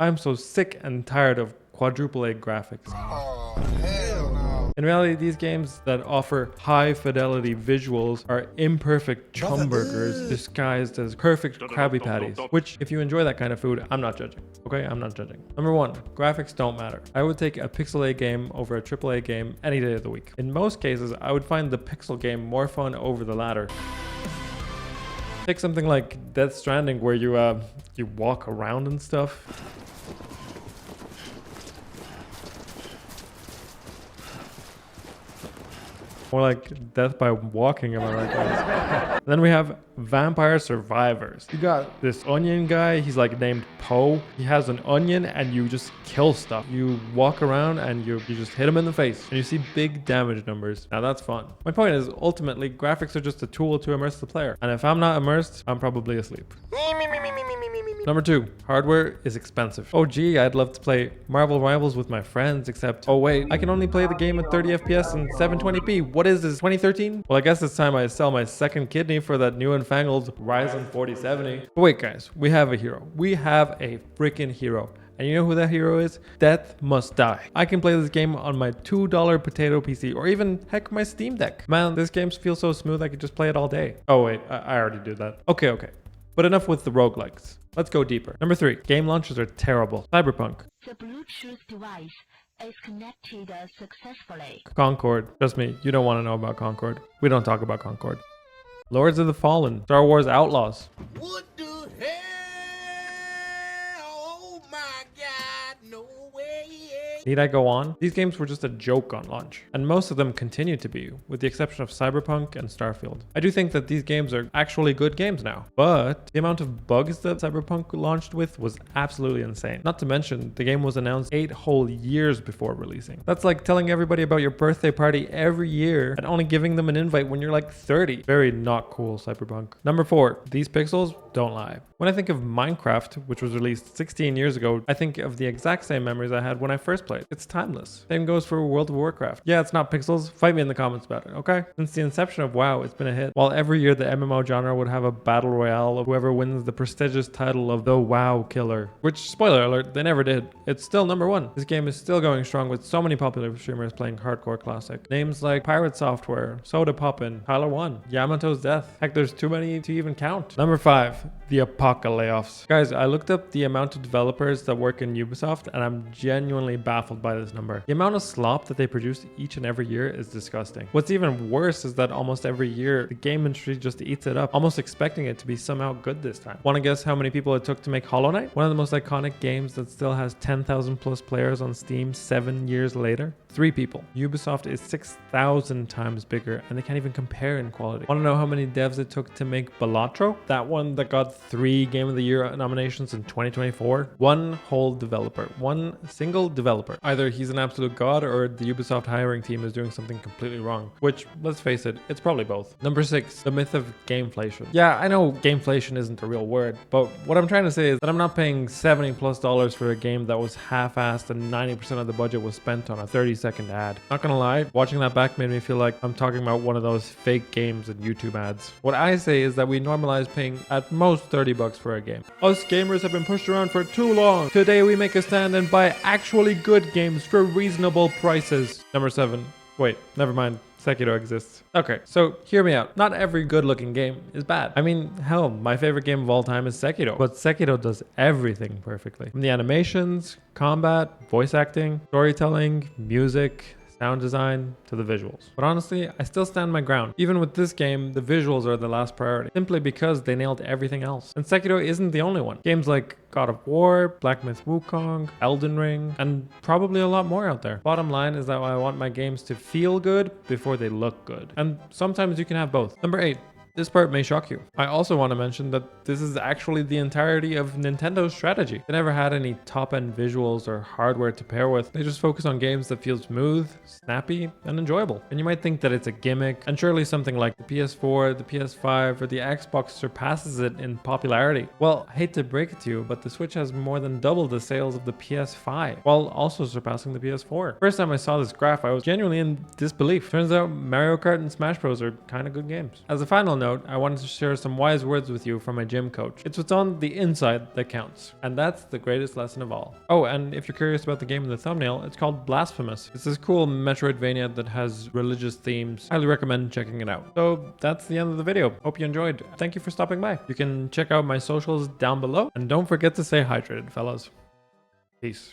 I'm so sick and tired of quadruple A graphics. Oh, hell no. In reality, these games that offer high fidelity visuals are imperfect chum burgers disguised as perfect Krabby Patties, which if you enjoy that kind of food, I'm not judging. Okay, I'm not judging. Number 1, graphics don't matter. I would take a pixel A game over a triple A game any day of the week. In most cases, I would find the pixel game more fun over the latter. Take something like Death Stranding where you walk around and stuff. More like death by walking, am I right, guys? Then we have Vampire Survivors. You got this onion guy, he's like named Poe. He has an onion and you just kill stuff. You walk around and you just hit him in the face and you see big damage numbers. Now that's fun. My point is, ultimately, graphics are just a tool to immerse the player. And if I'm not immersed, I'm probably asleep. Number 2, hardware is expensive. Oh gee, I'd love to play Marvel Rivals with my friends, except, oh wait, I can only play the game at 30 FPS and 720p. What is this, 2013? Well, I guess it's time I sell my second kidney for that new and fangled Ryzen 4070. But wait guys, we have a hero. We have a freaking hero. And you know who that hero is? Death Must Die. I can play this game on my $2 potato PC or even heck my Steam Deck. Man, this game feels so smooth I could just play it all day. Oh wait, I already did that. Okay. But enough with the roguelikes. Let's go deeper. Number 3, game launches are terrible. Cyberpunk. The Bluetooth device is connected successfully. Concord. Trust me, you don't want to know about Concord. We don't talk about Concord. Lords of the Fallen. Star Wars Outlaws. What the hell? Oh my God, no way. Need I go on? These games were just a joke on launch, and most of them continue to be, with the exception of Cyberpunk and Starfield. I do think that these games are actually good games now, but the amount of bugs that Cyberpunk launched with was absolutely insane. Not to mention, the game was announced 8 whole years before releasing. That's like telling everybody about your birthday party every year and only giving them an invite when you're like 30. Very not cool, Cyberpunk. Number 4, these pixels don't lie. When I think of Minecraft, which was released 16 years ago, I think of the exact same memories I had when I first played. It's timeless. Same goes for World of Warcraft. Yeah, it's not pixels. Fight me in the comments about it, okay? Since the inception of WoW, it's been a hit. While every year the MMO genre would have a battle royale of whoever wins the prestigious title of the WoW killer, which, spoiler alert, they never did. It's still number 1. This game is still going strong with so many popular streamers playing hardcore classic. Names like Pirate Software, Soda Poppin', Tyler One, Yamato's Death. Heck, there's too many to even count. Number 5, the apoco-layoffs. Guys, I looked up the amount of developers that work in Ubisoft and I'm genuinely baffled by this number. The amount of slop that they produce each and every year is disgusting. What's even worse is that almost every year the game industry just eats it up, almost expecting it to be somehow good this time. Want to guess how many people it took to make Hollow Knight? One of the most iconic games that still has 10,000 plus players on Steam 7 years later? 3 people. Ubisoft is 6,000 times bigger and they can't even compare in quality. Want to know how many devs it took to make Balatro? That one that got 3 Game of the Year nominations in 2024? One whole developer. One single developer. Either he's an absolute god or the Ubisoft hiring team is doing something completely wrong. Which, let's face it, it's probably both. Number 6, the myth of Game-flation. Yeah, I know Game-flation isn't a real word, but what I'm trying to say is that I'm not paying $70+ for a game that was half-assed and 90% of the budget was spent on a 30-second ad. Not gonna lie, watching that back made me feel like I'm talking about one of those fake games and YouTube ads. What I say is that we normalize paying at most $30 for a game. Us gamers have been pushed around for too long. Today we make a stand and buy actually good games for reasonable prices. Number 7. Wait, never mind. Sekiro exists. Okay, so hear me out. Not every good looking game is bad. I mean, hell, my favorite game of all time is Sekiro. But Sekiro does everything perfectly. From the animations, combat, voice acting, storytelling, music, sound design, to the visuals. But honestly, I still stand my ground. Even with this game, the visuals are the last priority, simply because they nailed everything else. And Sekiro isn't the only one. Games like God of War, Black Myth Wukong, Elden Ring, and probably a lot more out there. Bottom line is that I want my games to feel good before they look good. And sometimes you can have both. Number 8. This part may shock you. I also want to mention that this is actually the entirety of Nintendo's strategy. They never had any top-end visuals or hardware to pair with. They just focus on games that feel smooth, snappy, and enjoyable. And you might think that it's a gimmick, and surely something like the PS4, the PS5, or the Xbox surpasses it in popularity. Well, I hate to break it to you, but the Switch has more than double the sales of the PS5, while also surpassing the PS4. First time I saw this graph, I was genuinely in disbelief. Turns out Mario Kart and Smash Bros are kind of good games. As a final note, I wanted to share some wise words with you from my gym coach. It's what's on the inside that counts. And that's the greatest lesson of all. Oh, and if you're curious about the game in the thumbnail, it's called Blasphemous. It's this cool Metroidvania that has religious themes. Highly recommend checking it out. So that's the end of the video. Hope you enjoyed. Thank you for stopping by. You can check out my socials down below. And don't forget to stay hydrated, fellas. Peace.